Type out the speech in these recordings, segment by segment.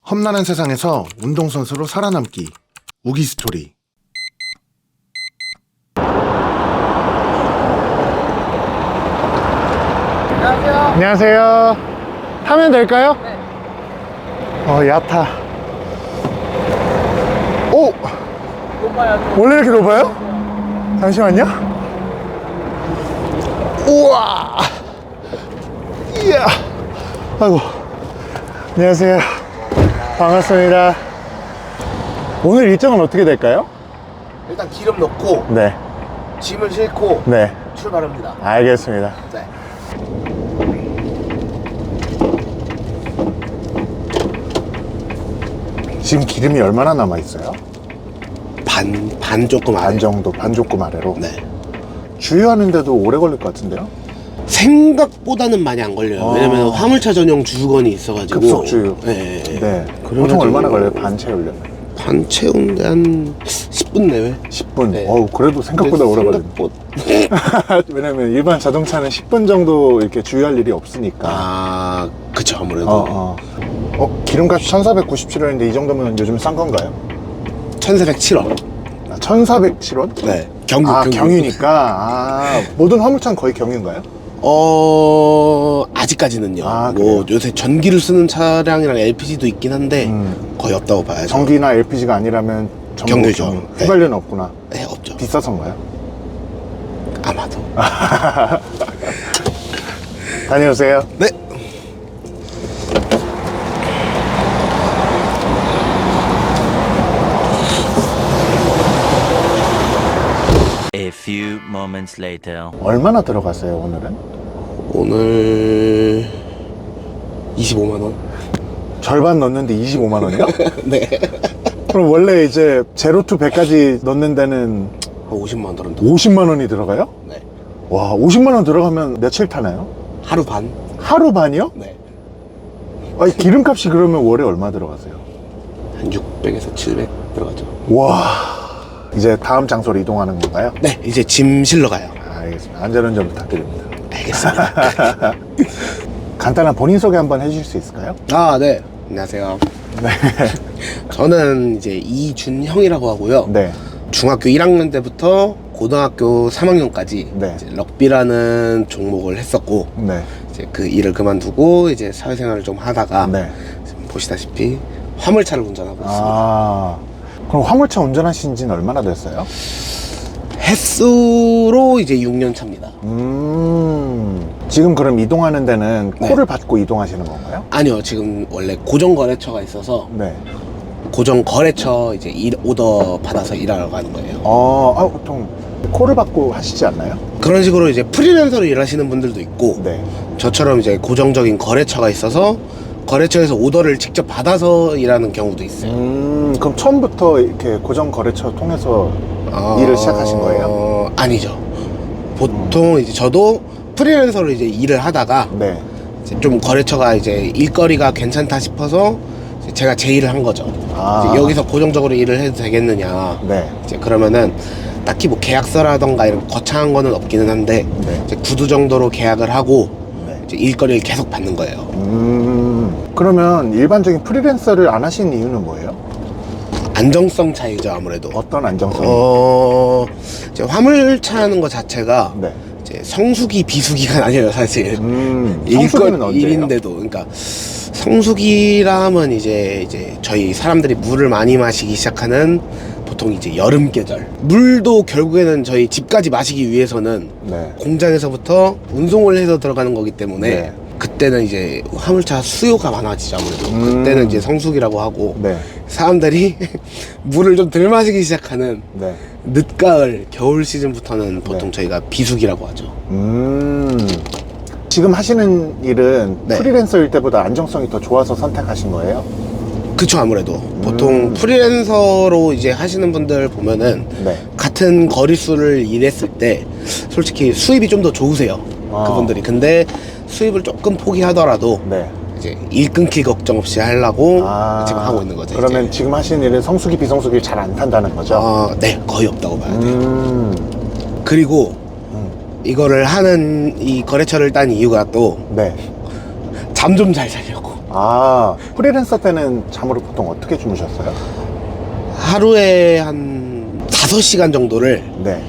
험난한 세상에서 운동선수로 살아남기. 우기 스토리. 안녕하세요. 안녕하세요. 타면 될까요? 네. 얕아. 오! 높아요. 원래 이렇게 높아요? 잠시만요. 우와! 이야! 아이고. 안녕하세요. 반갑습니다. 오늘 일정은 어떻게 될까요? 일단 기름 넣고 네. 짐을 싣고 네. 출발합니다. 알겠습니다. 네. 지금 기름이 얼마나 남아있어요? 반 조금 반 아래. 정도, 반 조금 아래로. 네. 주유하는데도 오래 걸릴 것 같은데요? 생각보다는 많이 안 걸려요. 왜냐면 화물차 전용 주유건이 있어가지고. 급속 주유. 네. 네. 그래가지고 보통 얼마나 걸려요? 반 채우려면? 반 채우는데 한 10분 내외? 10분. 네. 그래도 생각보다 오래 걸리네. 왜냐면 일반 자동차는 10분 정도 이렇게 주유할 일이 없으니까. 아, 그쵸, 아무래도. 기름값이 1,497원인데 이 정도면 요즘 싼 건가요? 1,407원. 1,407원? 네. 경유. 경유니까. 모든 화물차는 거의 경유인가요? 아직까지는요. 아, 뭐, 그래요? 요새 전기를 쓰는 차량이랑 LPG도 있긴 한데, 거의 없다고 봐야죠. 전기나 LPG가 아니라면 전부 경유죠. 경유. 네. 휘발유는 없구나. 네, 없죠. 비싸서인가요? 아마도. 다녀오세요. 네. A few moments later. 얼마나 들어갔어요, 오늘은? 오늘 25만원? 절반 넣는데 25만 원이요? 네. 그럼 원래 이제 제로 투 100까지 넣는 데는 한 50만원 들었는데. 50만 원이 들어가요? 네. 와, 50만 원 들어가면 며칠 타나요? 하루 반? 하루 반이요? 네. 아니, 기름값이 그러면 월에 얼마 들어가세요? 한 600에서 700 들어가죠. 와, 이제 다음 장소로 이동하는 건가요? 네, 이제 짐 실러 가요. 알겠습니다. 안전운전 부탁드립니다. 알겠습니다. 간단한 본인 소개 한번 해주실 수 있을까요? 아, 네. 안녕하세요. 네. 저는 이제 이준형이라고 하고요. 네. 중학교 1학년 때부터 고등학교 3학년까지 네. 이제 럭비라는 종목을 했었고, 네. 이제 그 일을 그만두고 이제 사회생활을 좀 하다가 네. 지금 보시다시피 화물차를 운전하고 있습니다. 그럼 화물차 운전하신 지는 얼마나 됐어요? 횟수로 이제 6년 차입니다. 지금 그럼 이동하는 데는 네. 콜을 받고 이동하시는 건가요? 아니요, 지금 원래 고정 거래처가 있어서 네. 고정 거래처 이제 오더 받아서 일하러 가는 거예요. 보통 콜을 받고 하시지 않나요? 그런 식으로 이제 프리랜서로 일하시는 분들도 있고, 네. 저처럼 이제 고정적인 거래처가 있어서 거래처에서 오더를 직접 받아서 일하는 경우도 있어요. 그럼 처음부터 이렇게 고정 거래처 통해서 일을 시작하신 거예요? 아니죠. 보통 이제 저도 프리랜서로 이제 일을 하다가 네. 이제 좀 거래처가 이제 일거리가 괜찮다 싶어서 이제 제가 제 일을 한 거죠. 이제 여기서 고정적으로 일을 해도 되겠느냐. 네. 이제 그러면은 딱히 뭐 계약서라던가 이런 거창한 거는 없기는 한데, 네. 이제 구두 정도로 계약을 하고 네. 이제 일거리를 계속 받는 거예요. 그러면 일반적인 프리랜서를 안 하신 이유는 뭐예요? 안정성 차이죠, 아무래도. 어떤 안정성이? 이제 화물차 하는 거 자체가 네. 이제 성수기 비수기가 아니에요, 사실. 성수기는 언제예요? 일인데도. 그러니까 성수기라 하면 이제 저희 사람들이 물을 많이 마시기 시작하는 보통 이제 여름 계절. 물도 결국에는 저희 집까지 마시기 위해서는 네. 공장에서부터 운송을 해서 들어가는 거기 때문에 네. 그때는 이제 화물차 수요가 많아지죠, 아무래도. 그때는 이제 성수기라고 하고, 네. 사람들이 물을 좀 덜 마시기 시작하는 네. 늦가을, 겨울 시즌부터는 보통 네. 저희가 비수기라고 하죠. 지금 하시는 일은 네. 프리랜서일 때보다 안정성이 더 좋아서 선택하신 거예요? 그쵸, 아무래도. 보통 프리랜서로 이제 하시는 분들 보면은 네. 같은 거리수를 일했을 때 솔직히 수입이 좀 더 좋으세요. 그분들이. 근데 수입을 조금 포기하더라도 네. 이제 일 끊길 걱정 없이 하려고 지금 하고 있는 거죠. 그러면 이제. 지금 하시는 일은 성수기, 비성수기를 잘 안 탄다는 거죠? 네, 거의 없다고 봐야 돼요. 그리고 이거를 하는 이 거래처를 딴 이유가 또 네. 잠 좀 잘 자려고. 아, 프리랜서 때는 잠을 보통 어떻게 주무셨어요? 하루에 한 5시간 정도를 네.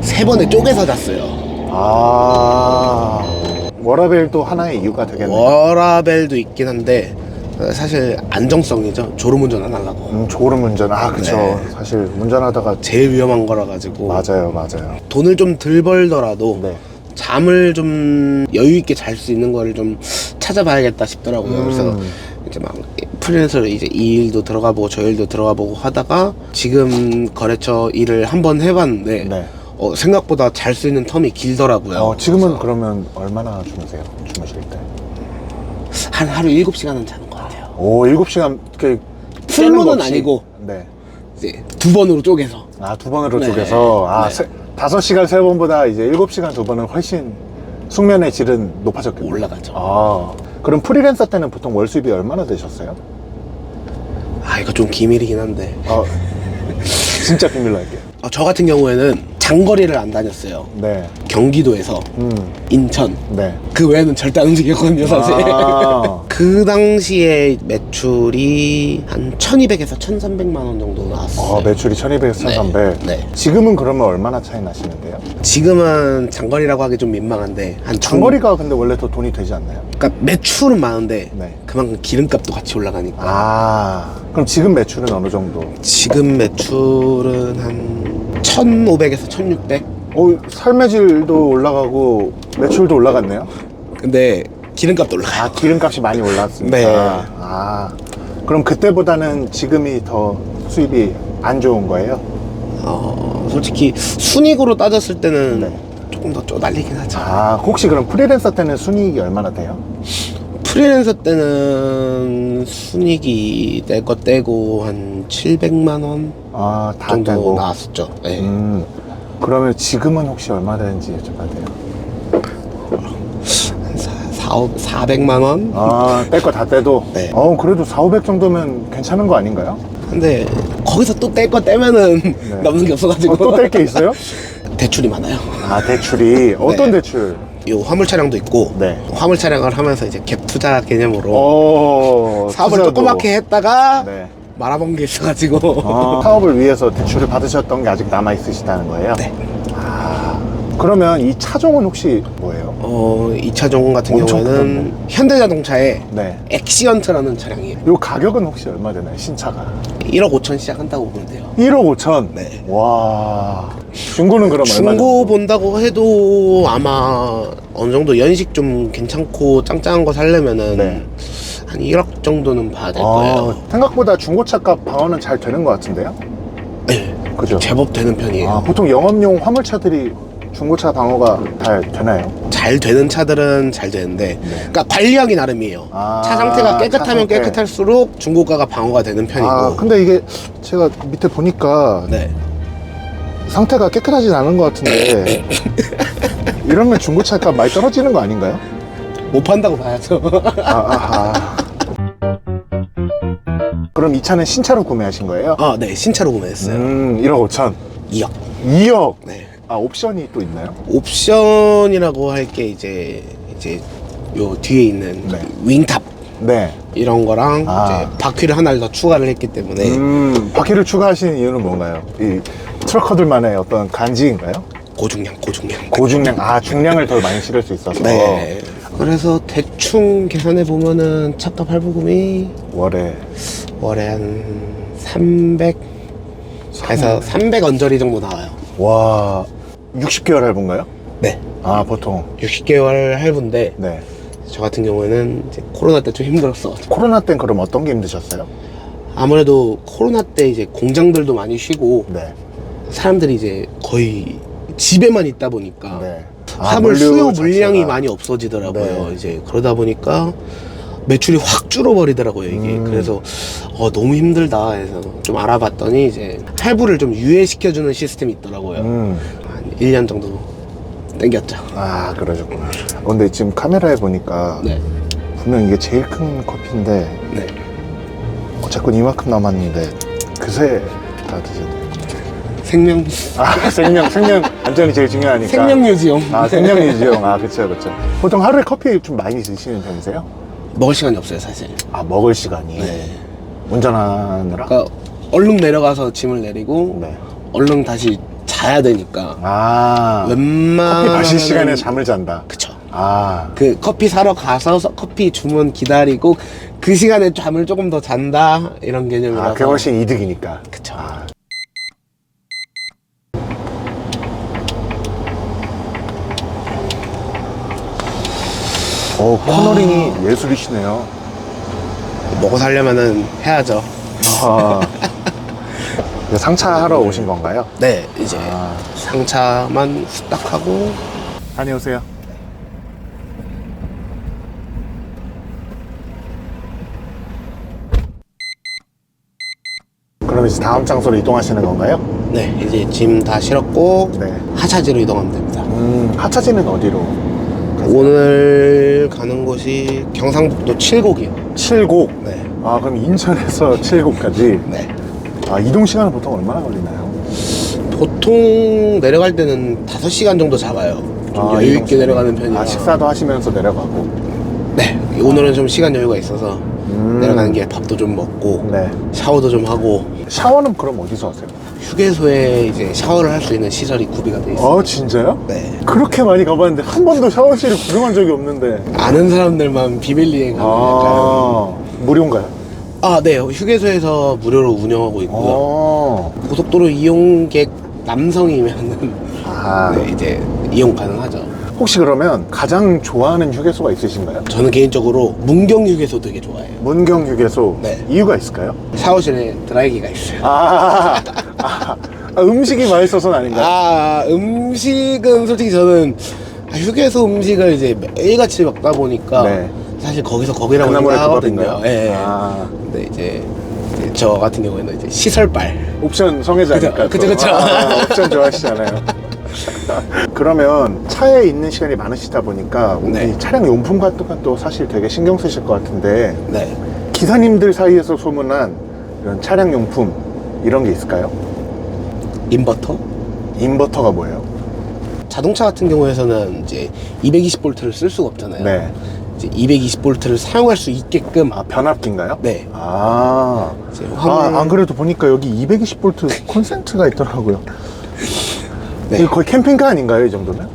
3번에 쪼개서 잤어요. 아, 워라밸도 하나의 이유가 되겠네요. 워라벨도 있긴 한데 사실 안정성이죠. 졸음운전 안 하려고. 졸음운전. 아, 그쵸. 네. 사실 운전하다가 제일 위험한 거라 가지고 맞아요. 돈을 좀 덜 벌더라도 네. 잠을 좀 여유 있게 잘 수 있는 거를 좀 찾아봐야겠다 싶더라고요. 그래서 이제 막 프리랜서로 이제 이 일도 들어가 보고 저 일도 들어가 보고 하다가 지금 거래처 일을 한번 해봤는데 네. 생각보다 잘 수 있는 텀이 길더라고요. 지금은 그러면 얼마나 주무세요? 주무실 때? 한 하루 7시간은 자는 것 같아요. 오, 7시간 그 풀로는 아니고 네. 이제 2번으로 쪼개서. 아, 2번으로 네. 쪼개서. 아, 네. 5시간 3번보다 이제 7시간 2번은 훨씬 숙면의 질은 높아졌겠네요. 올라가죠. 아, 그럼 프리랜서 때는 보통 월 수입이 얼마나 되셨어요? 이거 좀 기밀이긴 한데 진짜 비밀로 할게요. 저 같은 경우에는 장거리를 안 다녔어요. 네. 경기도에서 인천 네. 그 외에는 절대 안 움직였거든요 사실. 아. 그 당시에 매출이 한 1200에서 1300만 원 정도 나왔어요. 매출이 1200에서 1300. 네. 지금은 그러면 얼마나 차이 나시는데요? 지금은 장거리라고 하기 좀 민망한데 한 장거리가 근데 원래 더 돈이 되지 않나요? 그러니까 매출은 많은데 네. 그만큼 기름값도 같이 올라가니까. 아, 그럼 지금 매출은 어느 정도? 지금 매출은 한 1500에서 1600? 삶의 질도 올라가고 매출도 올라갔네요? 근데 기름값도 올라가요. 아, 기름값이 많이 올랐습니다. 네. 아, 그럼 그때보다는 지금이 더 수입이 안 좋은 거예요? 솔직히 순익으로 따졌을 때는 네. 조금 더 쪼달리긴 하죠. 아, 혹시 그럼 프리랜서 때는 순이익이 얼마나 돼요? 프리랜서 때는 순익이 낼 거 떼고 한 700만 원 아, 다 정도 떼고. 나왔었죠. 네. 그러면 지금은 혹시 얼마 되는지 여쭤봐도 돼요? 한 400만 원? 아, 뗄 거 다 떼도? 네. 그래도 4, 500 정도면 괜찮은 거 아닌가요? 근데 거기서 또 뗄 거 떼면은 남는 게 없어가지고. 또 뗄 게 있어요? 대출이 많아요. 아, 대출이. 어떤 네. 대출? 이 화물 차량도 있고 네. 화물 차량을 하면서 이제 갭 투자 개념으로 사업을 투자도. 조그맣게 했다가 네. 말아먹은 게 있어가지고. 사업을 위해서 대출을 받으셨던 게 아직 남아 있으시다는 거예요? 네. 그러면 이 차종은 혹시 뭐예요? 이 차종 같은 엄청 경우에는 현대자동차의 네. 엑시언트라는 차량이에요. 요 가격은 혹시 얼마 되나요? 신차가 1억 5천 시작한다고 보면 돼요. 1억 5천? 네. 와, 중고는 그럼 얼마 중고 정도? 본다고 해도 아마 어느 정도 연식 좀 괜찮고 짱짱한 거 살려면은 네. 한 1억 정도는 봐야 될 거예요. 생각보다 중고차 값 방어는 잘 되는 것 같은데요? 네. 그죠? 제법 되는 편이에요. 보통 영업용 화물차들이 중고차 방어가 잘 되나요? 잘 되는 차들은 잘 되는데, 그러니까 관리하기 나름이에요. 차 상태가 깨끗하면 차 상태. 깨끗할수록 중고가가 방어가 되는 편이고. 근데 이게 제가 밑에 보니까 네. 상태가 깨끗하진 않은 것 같은데 이러면 중고차 값 많이 떨어지는 거 아닌가요? 못 판다고 봐야죠. 그럼 이 차는 신차로 구매하신 거예요? 네. 신차로 구매했어요. 1억 5천. 2억. 2억. 네. 옵션이 또 있나요? 옵션이라고 할 게 이제 요 뒤에 있는 네. 그 윙탑 네. 이런 거랑 이제 바퀴를 하나를 더 추가를 했기 때문에 바퀴를 추가하신 이유는 뭔가요? 이 트럭커들만의 어떤 간지인가요? 고중량. 고중량, 중량을 더 많이 실을 수 있어서. 네. 그래서 대충 계산해 보면은 차값 할부금이 월에 한 300 해서 300 언저리 정도 나와요. 와, 60개월 할부인가요? 네. 보통. 60개월 할부인데 네. 저 같은 경우에는 이제 코로나 때 좀 힘들었어. 코로나 땐 그럼 어떤 게 힘드셨어요? 아무래도 코로나 때 이제 공장들도 많이 쉬고 네. 사람들이 이제 거의 집에만 있다 보니까 네. 화물 물류 수요 자체가. 물량이 많이 없어지더라고요. 네. 이제 그러다 보니까 매출이 확 줄어버리더라고요, 이게. 그래서 너무 힘들다 해서 좀 알아봤더니 이제 할부를 좀 유예시켜주는 시스템이 있더라고요. 음. 한 1년 정도 땡겼죠. 그러셨구나. 근데 지금 카메라에 보니까 네. 분명 이게 제일 큰 커피인데 네. 어쨌건 이만큼 남았는데 그새 다 드셨네요. 생명 생명 안전이 제일 중요하니까. 생명 유지용. 생명 유지용. 그쵸. 보통 하루에 커피 좀 많이 드시는 편이세요? 먹을 시간이 없어요 사실. 아, 먹을 시간이. 네. 운전하느라? 그러니까 얼른 내려가서 짐을 내리고 네. 얼른 다시 자야 되니까 아. 웬만하면 커피 마실 시간에 잠을 잔다. 그쵸. 아. 그 커피 사러 가서 커피 주문 기다리고 그 시간에 잠을 조금 더 잔다 이런 개념이라서. 아, 그게 훨씬 이득이니까. 그쵸. 아. 코너링이 예술이시네요. 먹고 살려면은 해야죠. 아. 이거 상차하러 오신 건가요? 네, 이제 아. 상차만 후딱 하고. 다녀오세요. 그럼 이제 다음 장소로 이동하시는 건가요? 네, 이제 짐 다 실었고 네. 하차지로 이동하면 됩니다. 하차지는 어디로? 오늘 가는 곳이 경상북도 칠곡이요. 칠곡. 네, 아, 그럼 인천에서 칠곡까지. 네. 아, 이동 시간은 보통 얼마나 걸리나요? 보통 내려갈 때는 5시간 정도 잡아요. 좀 아, 여유 이동 있게 시간이. 내려가는 편이라. 아, 식사도 하시면서 내려가고. 네, 오늘은 좀 시간 여유가 있어서 내려가는 게 밥도 좀 먹고 네. 샤워도 좀 하고. 샤워는 그럼 어디서 하세요? 휴게소에 이제 샤워를 할 수 있는 시설이 구비가 돼 있어요. 아, 진짜요? 네. 그렇게 많이 가봤는데 한 번도 샤워실을 구경한 적이 없는데. 아는 사람들만 비밀리에 가면 아, 무료인가요? 아, 네. 휴게소에서 무료로 운영하고 있고요. 고속도로 이용객 남성이면은 아, 네, 이제 이용 가능하죠. 혹시 그러면 가장 좋아하는 휴게소가 있으신가요? 저는 개인적으로 문경 휴게소 되게 좋아해요. 문경 휴게소. 네. 이유가 있을까요? 샤워실에 드라이기가 있어요. 음식이 맛있어서는 아닌가요? 음식은 솔직히 저는 휴게소 음식을 이제 매일같이 먹다 보니까 네. 사실 거기서 거기라고 그나물의 생각하거든요. 국밥인가요? 예. 아. 근데 이제 저 같은 경우에는 이제 시설빨. 옵션 성애자니까. 그죠, 그죠. 옵션 좋아하시잖아요. 그러면 차에 있는 시간이 많으시다 보니까 네. 이 차량 용품 같은 것도 사실 되게 신경 쓰실 것 같은데 네. 기사님들 사이에서 소문난 이런 차량 용품 이런 게 있을까요? 인버터? 인버터가 뭐예요? 자동차 같은 경우에서는 이제 220V를 쓸 수가 없잖아요. 네. 이제 220V를 사용할 수 있게끔. 아, 변압기인가요? 네. 이제 이제 안 그래도 보니까 여기 220V 콘센트가 있더라고요. 네. 이거 거의 캠핑카 아닌가요, 이 정도면?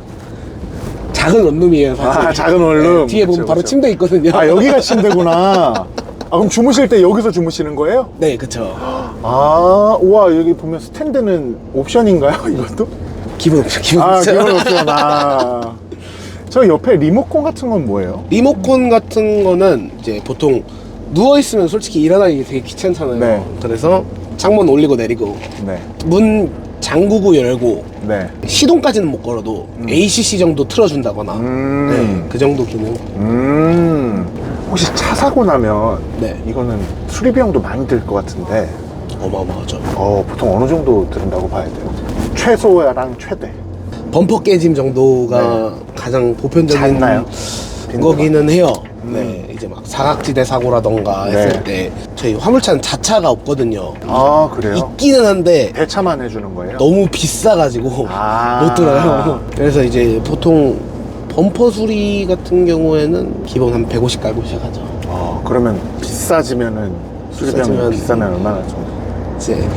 작은 원룸이에요, 사실. 작은 원룸. 네, 뒤에 보면 그쵸, 바로 그쵸. 침대 있거든요. 여기가 침대구나. 그럼 주무실 때 여기서 주무시는 거예요? 네, 그쵸. 우와, 여기 보면 스탠드는 옵션인가요, 이것도? 기본 옵션, 기본 옵션. 기본 옵션. 저 옆에 리모컨 같은 건 뭐예요? 리모컨 같은 거는 이제 보통 누워있으면 솔직히 일어나기 되게 귀찮잖아요. 네. 그래서 창문 올리고 내리고 네. 문 잠그고 열고 네. 시동까지는 못 걸어도 ACC 정도 틀어준다거나 네, 그 정도 기능. 혹시 차 사고 나면 네. 이거는 수리 비용도 많이 들 것 같은데 어마어마하죠. 보통 어느 정도 드는다고 봐야 돼요? 최소랑 최대. 범퍼 깨짐 정도가 가장 보편적인 잦나요? 거기는 해요. 네, 이제 막 사각지대 사고라던가 했을 네. 때 저희 화물차는 자차가 없거든요. 그래요? 있기는 한데 대차만 해주는 거예요? 너무 비싸가지고 못 들어요. 그래서 이제 보통 범퍼 수리 같은 경우에는 기본 한 150 깔고 시작하죠. 그러면 비싸지면은 수리 비용 비싸면 얼마나 정도? 이제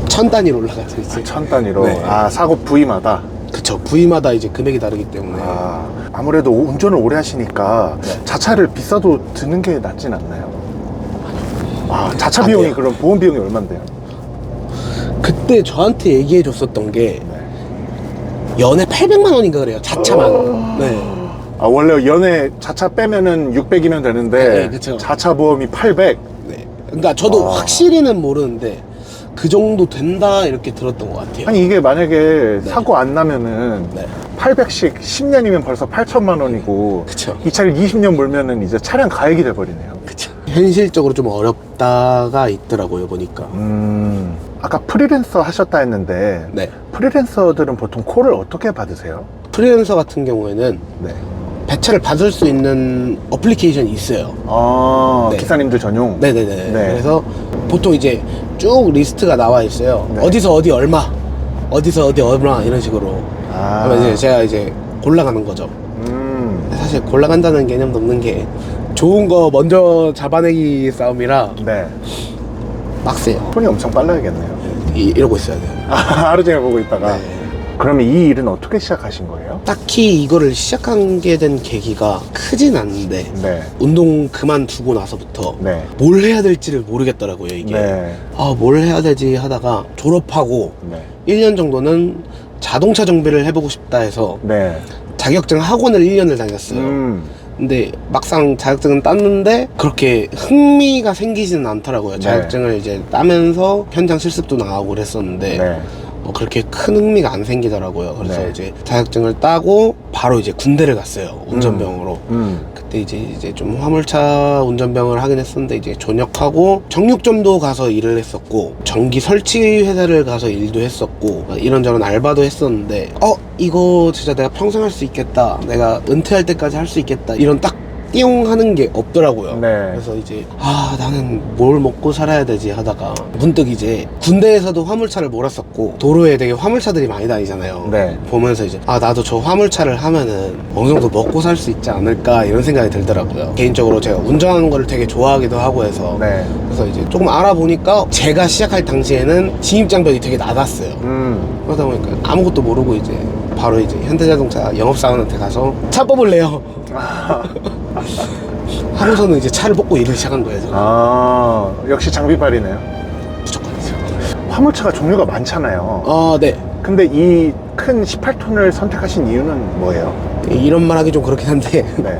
1000단위로 올라가죠. 이제 1000단위로. 네. 사고 부위마다. 그쵸. 부위마다 이제 금액이 다르기 때문에. 아무래도 운전을 오래 하시니까 네. 자차를 비싸도 드는 게 낫진 않나요? 자차 안 비용이 돼요. 그럼 보험 비용이 얼만데요? 그때 저한테 얘기해 줬었던 게 연에 800만 원인가 그래요. 자차만. 네. 원래 연에 자차 빼면은 600이면 되는데 네, 그쵸. 자차 보험이 800. 네. 그러니까 저도 확실히는 모르는데 그 정도 된다 이렇게 들었던 것 같아요. 아니 이게 만약에 사고 안 나면은 네. 800씩 10년이면 벌써 8천만 원이고 그쵸. 이 차를 20년 몰면은 이제 차량 가액이 돼버리네요. 그쵸. 현실적으로 좀 어렵다가 있더라고요, 보니까. 아까 프리랜서 하셨다 했는데 네. 프리랜서들은 보통 콜을 어떻게 받으세요? 프리랜서 같은 경우에는 네. 배차를 받을 수 있는 어플리케이션이 있어요. 네. 기사님들 전용? 네네네. 네. 그래서 보통 이제 쭉 리스트가 나와 있어요. 네. 어디서 어디 얼마, 어디서 어디 얼마 이런 식으로. 그러면 이제 제가 이제 골라가는 거죠. 사실 골라간다는 개념도 없는 게 좋은 거 먼저 잡아내기 싸움이라 네. 빡세요. 손이 엄청 빨라야겠네요. 이러고 있어야 돼요. 하루 종일 보고 있다가. 네. 그러면 이 일은 어떻게 시작하신 거예요? 딱히 이거를 시작하게 된 계기가 크진 않은데 네. 운동 그만두고 나서부터 네. 뭘 해야 될지를 모르겠더라고요 이게. 네. 아, 뭘 해야 되지 하다가 졸업하고 네. 1년 정도는 자동차 정비를 해보고 싶다 해서 네. 자격증 학원을 1년을 다녔어요. 근데 막상 자격증은 땄는데 그렇게 흥미가 생기지는 않더라고요. 네. 자격증을 이제 따면서 현장 실습도 나가고 그랬었는데 네. 그렇게 큰 흥미가 안 생기더라고요. 그래서 네. 이제 자격증을 따고 바로 이제 군대를 갔어요. 운전병으로. 음. 그때 이제 좀 화물차 운전병을 하긴 했었는데 이제 전역하고 정육점도 가서 일을 했었고 전기 설치 회사를 가서 일도 했었고 이런저런 알바도 했었는데 이거 진짜 내가 평생 할 수 있겠다, 내가 은퇴할 때까지 할 수 있겠다, 이런 딱 띠용 하는 게 없더라고요. 네. 그래서 이제 나는 뭘 먹고 살아야 되지 하다가 문득 이제 군대에서도 화물차를 몰았었고 도로에 되게 화물차들이 많이 다니잖아요. 네. 보면서 이제 나도 저 화물차를 하면은 어느 정도 먹고 살 수 있지 않을까 이런 생각이 들더라고요. 개인적으로 제가 운전하는 거를 되게 좋아하기도 하고 해서 네. 그래서 이제 조금 알아보니까 제가 시작할 당시에는 진입장벽이 되게 낮았어요. 그러다 보니까 아무것도 모르고 이제 바로 이제 현대자동차 영업사원한테 가서 차 뽑을래요 하고서는 이제 차를 뽑고 일을 시작한 거예요. 저는. 역시 장비빨이네요. 무조건이죠. 화물차가 종류가 많잖아요. 네. 근데 이 큰 18톤을 선택하신 이유는 뭐예요? 이런 말 하기 좀 그렇긴 한데 네.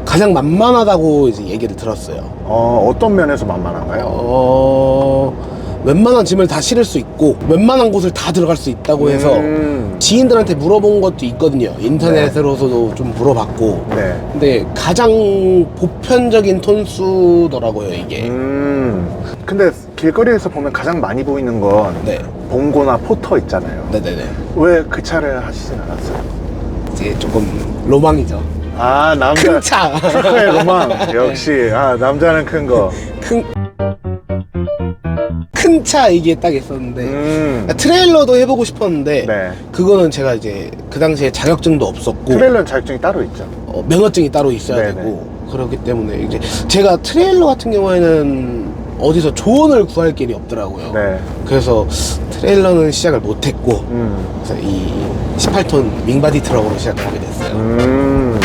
가장 만만하다고 이제 얘기를 들었어요. 어떤 면에서 만만한가요? 웬만한 짐을 다 실을 수 있고 웬만한 곳을 다 들어갈 수 있다고 해서 지인들한테 물어본 것도 있거든요. 인터넷으로서도 좀 물어봤고. 네. 근데 가장 보편적인 톤수더라고요 이게. 근데 길거리에서 보면 가장 많이 보이는 건 네. 봉고나 포터 있잖아요. 네네네. 왜 그 차를 하시진 않았어요? 이제 조금 로망이죠. 남자 큰 차. 트럭커의 로망. 역시 남자는 큰 거. 큰 차 이게 딱 있었는데 트레일러도 해보고 싶었는데 네. 그거는 제가 이제 그 당시에 자격증도 없었고 트레일러는 자격증이 따로 있죠. 면허증이 따로 있어야 네네. 되고 그렇기 때문에 이제 제가 트레일러 같은 경우에는 어디서 조언을 구할 길이 없더라고요. 네. 그래서 트레일러는 시작을 못했고 그래서 이 18톤 윙바디 트럭으로 시작을 하게 됐어요.